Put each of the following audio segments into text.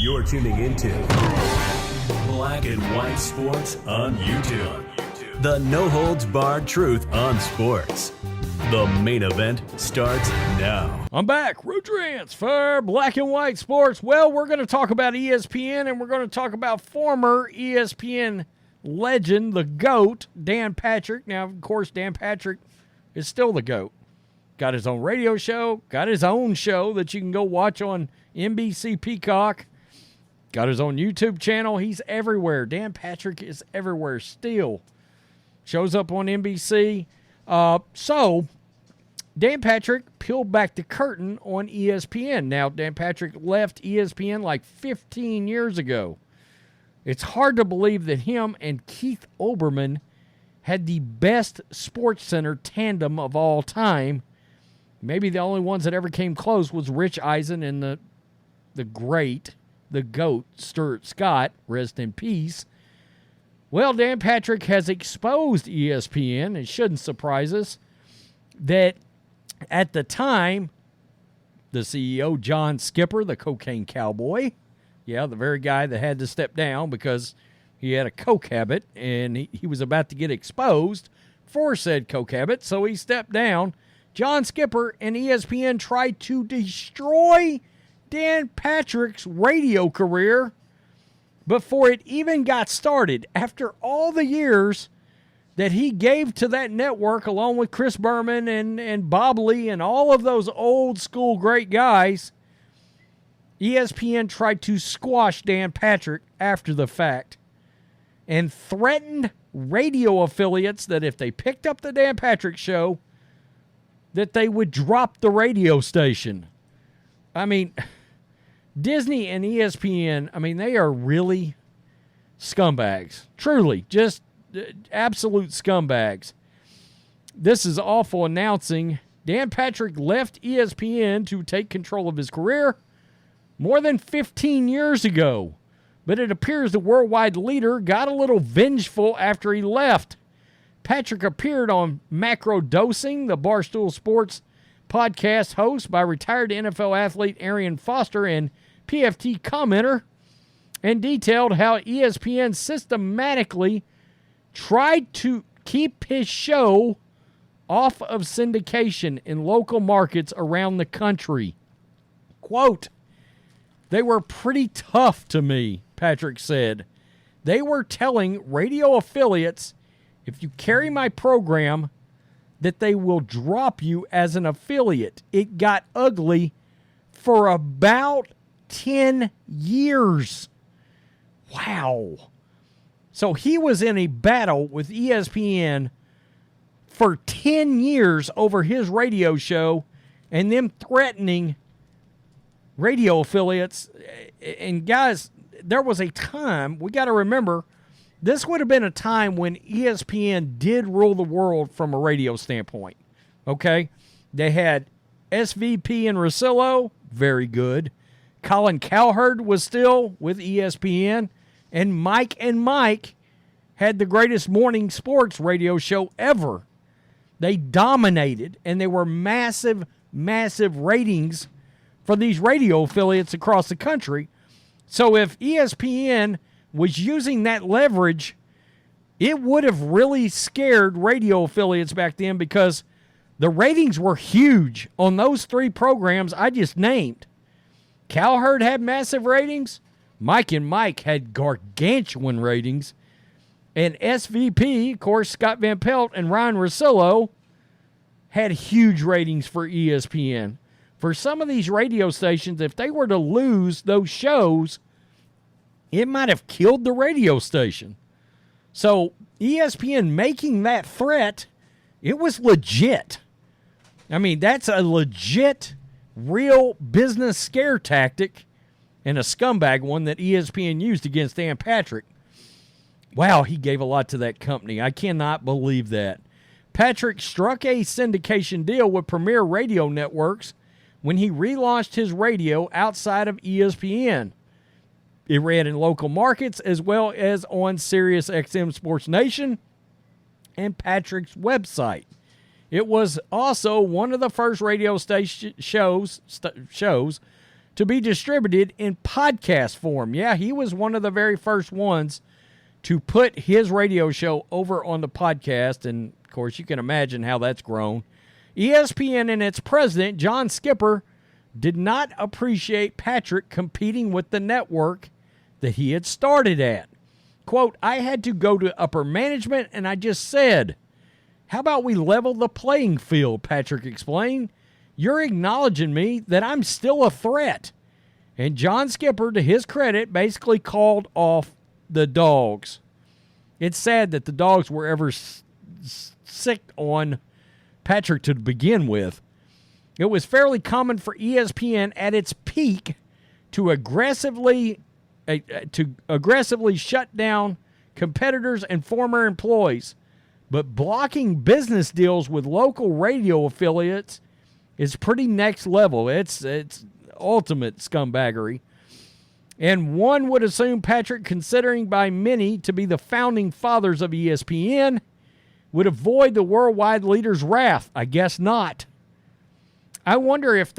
You're tuning into Black and White Sports on YouTube. The no-holds-barred truth on sports. The main event starts now. I'm back. Rudrance for Black and White Sports. Well, we're going to talk about ESPN, and we're going to talk about former ESPN legend, the GOAT, Dan Patrick. Now, of course, Dan Patrick is still the GOAT. Got his own radio show, got his own show that you can go watch on NBC Peacock. Got his own YouTube channel. He's everywhere. Dan Patrick is everywhere still. Shows up on NBC. So, Dan Patrick peeled back the curtain on ESPN. Now, Dan Patrick left ESPN like 15 years ago. It's hard to believe that him and Keith Olbermann had the best Sportscenter tandem of all time. Maybe the only ones that ever came close was Rich Eisen and the GOAT, Stuart Scott, rest in peace. Well, Dan Patrick has exposed ESPN. It shouldn't surprise us that at the time, the CEO, John Skipper, the cocaine cowboy, the very guy that had to step down because he had a coke habit and he was about to get exposed for said coke habit, so he stepped down. John Skipper and ESPN tried to destroy Dan Patrick's radio career before it even got started. After all the years that he gave to that network, along with Chris Berman and Bob Lee and all of those old school great guys, ESPN tried to squash Dan Patrick after the fact and threatened radio affiliates that if they picked up the Dan Patrick show, that they would drop the radio station. I mean, Disney and ESPN, they are really scumbags. Truly, just absolute scumbags. This is awful announcing. Dan Patrick left ESPN to take control of his career more than 15 years ago. But it appears the worldwide leader got a little vengeful after he left. Patrick appeared on Macro Dosing, the Barstool Sports podcast host by retired NFL athlete Arian Foster and PFT commenter, and detailed how ESPN systematically tried to keep his show off of syndication in local markets around the country. Quote, "They were pretty tough to me," Patrick said. "They were telling radio affiliates, if you carry my program, that they will drop you as an affiliate. It got ugly for about 10 years. Wow. So he was in a battle with ESPN for 10 years over his radio show and them threatening radio affiliates. And guys, there was a time, we got to remember, this would have been a time when ESPN did rule the world from a radio standpoint. Okay? They had SVP and Russillo, very good. Colin Cowherd was still with ESPN. And Mike had the greatest morning sports radio show ever. They dominated, and they were massive, massive ratings for these radio affiliates across the country. So if ESPN was using that leverage, it would have really scared radio affiliates back then because the ratings were huge on those three programs I just named. Cowherd had massive ratings. Mike had gargantuan ratings. And SVP, of course, Scott Van Pelt and Ryan Russillo had huge ratings for ESPN. For some of these radio stations, if they were to lose those shows, it might have killed the radio station. So ESPN making that threat, it was legit. That's a legit, real business scare tactic and a scumbag one that ESPN used against Dan Patrick. Wow, he gave a lot to that company. I cannot believe that. Patrick struck a syndication deal with Premier Radio Networks when he relaunched his radio outside of ESPN. It ran in local markets as well as on SiriusXM Sports Nation and Patrick's website. It was also one of the first radio station shows to be distributed in podcast form. Yeah, he was one of the very first ones to put his radio show over on the podcast, and of course you can imagine how that's grown. ESPN and its president, John Skipper, did not appreciate Patrick competing with the network that he had started at. Quote, I had to go to upper management, and I just said, how about we level the playing field, Patrick explained. You're acknowledging me that I'm still a threat. And John Skipper, to his credit, basically called off the dogs. It's sad that the dogs were ever sick on Patrick to begin with. It was fairly common for ESPN at its peak to aggressively shut down competitors and former employees. But blocking business deals with local radio affiliates is pretty next level. It's ultimate scumbaggery. And one would assume Patrick, considering by many to be the founding fathers of ESPN, would avoid the worldwide leader's wrath. I guess not. I wonder if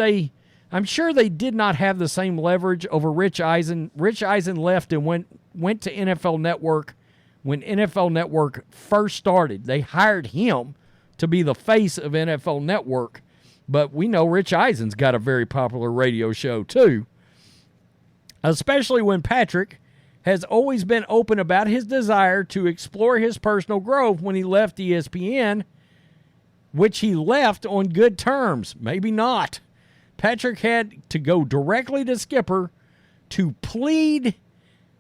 I'm sure they did not have the same leverage over Rich Eisen. Rich Eisen left and went to NFL Network when NFL Network first started. They hired him to be the face of NFL Network. But we know Rich Eisen's got a very popular radio show too. Especially when Patrick has always been open about his desire to explore his personal growth when he left ESPN, which he left on good terms. Maybe not. Patrick had to go directly to Skipper to plead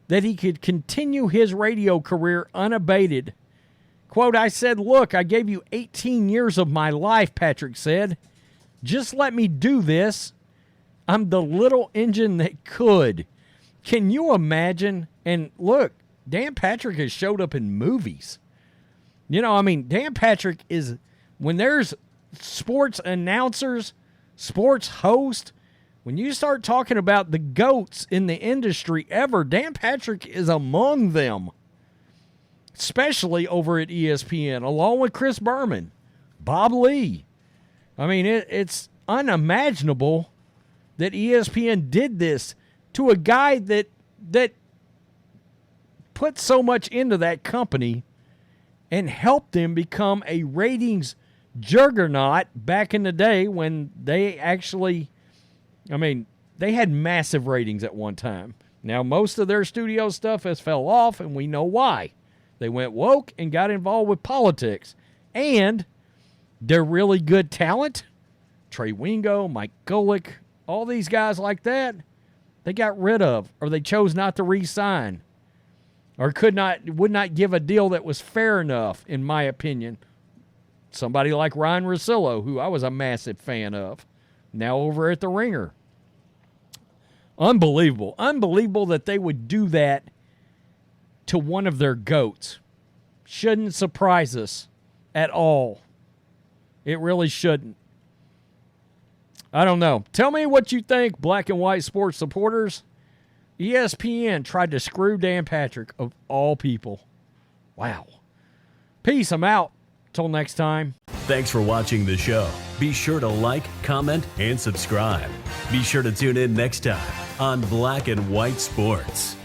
that he could continue his radio career unabated. Quote, I said, look, I gave you 18 years of my life, Patrick said. Just let me do this. I'm the little engine that could. Can you imagine? And look, Dan Patrick has showed up in movies. You know, I mean, Dan Patrick is, when there's sports announcers, sports hosts, when you start talking about the GOATs in the industry ever, Dan Patrick is among them. Especially over at ESPN, along with Chris Berman, Bob Lee. I mean, it's unimaginable that ESPN did this to a guy that put so much into that company and helped them become a ratings juggernaut back in the day when they actually, I mean, they had massive ratings at one time. Now, most of their studio stuff has fell off, and we know why. They went woke and got involved with politics. And they're really good talent. Trey Wingo, Mike Golick, all these guys like that, they got rid of, or they chose not to re-sign, or would not give a deal that was fair enough, in my opinion. Somebody like Ryan Russillo, who I was a massive fan of, now over at the Ringer. Unbelievable. Unbelievable that they would do that to one of their GOATs. Shouldn't surprise us at all. It really shouldn't. I don't know. Tell me what you think, black and white sports supporters. ESPN tried to screw Dan Patrick, of all people. Wow. Peace. I'm out. Till next time. Thanks for watching the show. Be sure to like, comment, and subscribe. Be sure to tune in next time on Black and White Sports.